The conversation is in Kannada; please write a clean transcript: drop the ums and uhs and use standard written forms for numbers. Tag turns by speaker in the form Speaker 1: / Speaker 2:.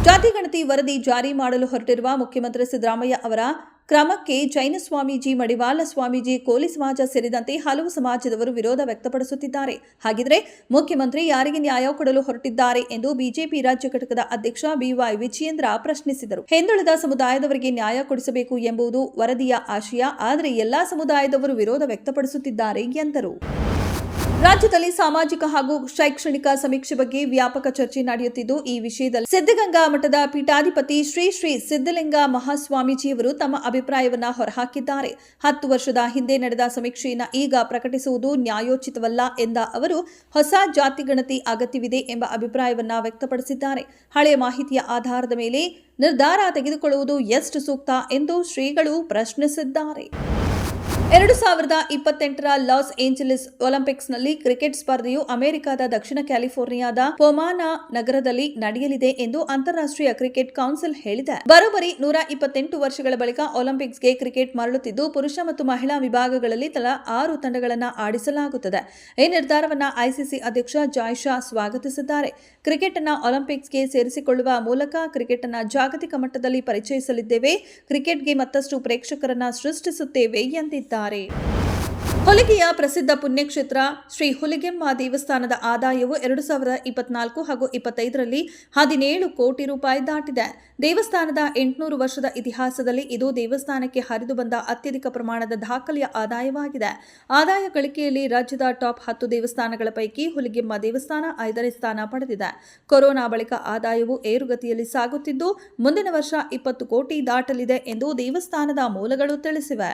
Speaker 1: ಜಾತಿ ಗಣತಿ ವರದಿ ಜಾರಿ ಮಾಡಲು ಹೊರಟಿರುವ ಮುಖ್ಯಮಂತ್ರಿ ಸಿದ್ದರಾಮಯ್ಯ ಅವರ ಕ್ರಮಕ್ಕೆ ಜೈನ ಸ್ವಾಮೀಜಿ, ಮಡಿವಾಳ ಸ್ವಾಮೀಜಿ, ಕೋಲಿ ಸಮಾಜ ಸೇರಿದಂತೆ ಹಲವು ಸಮಾಜದವರು ವಿರೋಧ ವ್ಯಕ್ತಪಡಿಸುತ್ತಿದ್ದಾರೆ. ಹಾಗಿದ್ರೆ ಮುಖ್ಯಮಂತ್ರಿ ಯಾರಿಗೆ ನ್ಯಾಯ ಕೊಡಲು ಹೊರಟಿದ್ದಾರೆ ಎಂದು ಬಿಜೆಪಿ ರಾಜ್ಯ ಘಟಕದ ಅಧ್ಯಕ್ಷ ಬಿವೈ ವಿಜಯೇಂದ್ರ ಪ್ರಶ್ನಿಸಿದರು. ಹಿಂದುಳಿದ ಸಮುದಾಯದವರಿಗೆ ನ್ಯಾಯ ಕೊಡಿಸಬೇಕು ಎಂಬುದು ವರದಿಯ ಆಶಯ. ಆದರೆ ಎಲ್ಲಾ ಸಮುದಾಯದವರು ವಿರೋಧ ವ್ಯಕ್ತಪಡಿಸುತ್ತಿದ್ದಾರೆ ಎಂದರು. ರಾಜ್ಯದಲ್ಲಿ ಸಾಮಾಜಿಕ ಹಾಗೂ ಶೈಕ್ಷಣಿಕ ಸಮೀಕ್ಷೆ ಬಗ್ಗೆ ವ್ಯಾಪಕ ಚರ್ಚೆ ನಡೆಯುತ್ತಿದ್ದು, ಈ ವಿಷಯದಲ್ಲಿ ಸಿದ್ಧಗಂಗಾ ಮಠದ ಪೀಠಾಧಿಪತಿ ಶ್ರೀ ಶ್ರೀ ಸಿದ್ದಲಿಂಗ ಮಹಾಸ್ವಾಮೀಜಿಯವರು ತಮ್ಮ ಅಭಿಪ್ರಾಯವನ್ನ ಹೊರಹಾಕಿದ್ದಾರೆ. 10 ವರ್ಷದ ಹಿಂದೆ ನಡೆದ ಸಮೀಕ್ಷೆಯನ್ನು ಈಗ ಪ್ರಕಟಿಸುವುದು ನ್ಯಾಯೋಚಿತವಲ್ಲ ಎಂದ ಅವರು ಹೊಸ ಜಾತಿ ಗಣತಿ ಅಗತ್ಯವಿದೆ ಎಂಬ ಅಭಿಪ್ರಾಯವನ್ನ ವ್ಯಕ್ತಪಡಿಸಿದ್ದಾರೆ. ಹಳೆಯ ಮಾಹಿತಿಯ ಆಧಾರದ ಮೇಲೆ ನಿರ್ಧಾರ ತೆಗೆದುಕೊಳ್ಳುವುದು ಎಷ್ಟು ಸೂಕ್ತ ಎಂದು ಶ್ರೀಗಳು ಪ್ರಶ್ನಿಸಿದ್ದಾರೆ. 2028ರ ಲಾಸ್ ಏಂಜಲೀಸ್ ಒಲಿಂಪಿಕ್ಸ್ನಲ್ಲಿ ಕ್ರಿಕೆಟ್ ಸ್ಪರ್ಧೆಯು ಅಮೆರಿಕದ ದಕ್ಷಿಣ ಕ್ಯಾಲಿಫೋರ್ನಿಯಾದ ಪೊಮಾನಾ ನಗರದಲ್ಲಿ ನಡೆಯಲಿದೆ ಎಂದು ಅಂತಾರಾಷ್ಟ್ರೀಯ ಕ್ರಿಕೆಟ್ ಕೌನ್ಸಿಲ್ ಹೇಳಿದೆ. ಬರೋಬ್ಬರಿ 128 ವರ್ಷಗಳ ಬಳಿಕ ಒಲಿಂಪಿಕ್ಸ್ಗೆ ಕ್ರಿಕೆಟ್ ಮರಳುತ್ತಿದ್ದು, ಪುರುಷ ಮತ್ತು ಮಹಿಳಾ ವಿಭಾಗಗಳಲ್ಲಿ ತಲಾ 6 ತಂಡಗಳನ್ನು ಆಡಿಸಲಾಗುತ್ತದೆ. ಈ ನಿರ್ಧಾರವನ್ನು ಐಸಿಸಿ ಅಧ್ಯಕ್ಷ ಜಾಯ್ ಶಾ ಸ್ವಾಗತಿಸಿದ್ದಾರೆ. ಕ್ರಿಕೆಟ್ ಅನ್ನು ಒಲಿಂಪಿಕ್ಸ್ಗೆ ಸೇರಿಸಿಕೊಳ್ಳುವ ಮೂಲಕ ಕ್ರಿಕೆಟ್ ಅನ್ನು ಜಾಗತಿಕ ಮಟ್ಟದಲ್ಲಿ ಪರಿಚಯಿಸಲಿದ್ದೇವೆ, ಕ್ರಿಕೆಟ್ಗೆ ಮತ್ತಷ್ಟು ಪ್ರೇಕ್ಷಕರನ್ನ ಸೃಷ್ಟಿಸುತ್ತೇವೆ ಎಂದಿದ್ದಾರೆ. ಹುಲಿಗೆಯ ಪ್ರಸಿದ್ಧ ಪುಣ್ಯಕ್ಷೇತ್ರ ಶ್ರೀ ಹುಲಿಗೆಮ್ಮ ದೇವಸ್ಥಾನದ ಆದಾಯವು 2024 ಹಾಗೂ 25ರಲ್ಲಿ 17 ಕೋಟಿ ರೂಪಾಯಿ ದಾಟಿದೆ. ದೇವಸ್ಥಾನದ 800 ವರ್ಷದ ಇತಿಹಾಸದಲ್ಲಿ ಇದು ದೇವಸ್ಥಾನಕ್ಕೆ ಹರಿದು ಬಂದ ಅತ್ಯಧಿಕ ಪ್ರಮಾಣದ ದಾಖಲೆಯ ಆದಾಯವಾಗಿದೆ. ಆದಾಯ ಗಳಿಕೆಯಲ್ಲಿ ರಾಜ್ಯದ ಟಾಪ್ 10 ದೇವಸ್ಥಾನಗಳ ಪೈಕಿ ಹುಲಿಗೆಮ್ಮ ದೇವಸ್ಥಾನ 5ನೇ ಸ್ಥಾನ ಪಡೆದಿದೆ. ಕೊರೋನಾ ಬಳಿಕ ಆದಾಯವು ಏರುಗತಿಯಲ್ಲಿ ಸಾಗುತ್ತಿದ್ದು, ಮುಂದಿನ ವರ್ಷ 20 ಕೋಟಿ ದಾಟಲಿದೆ ಎಂದು ದೇವಸ್ಥಾನದ ಮೂಲಗಳು ತಿಳಿಸಿವೆ.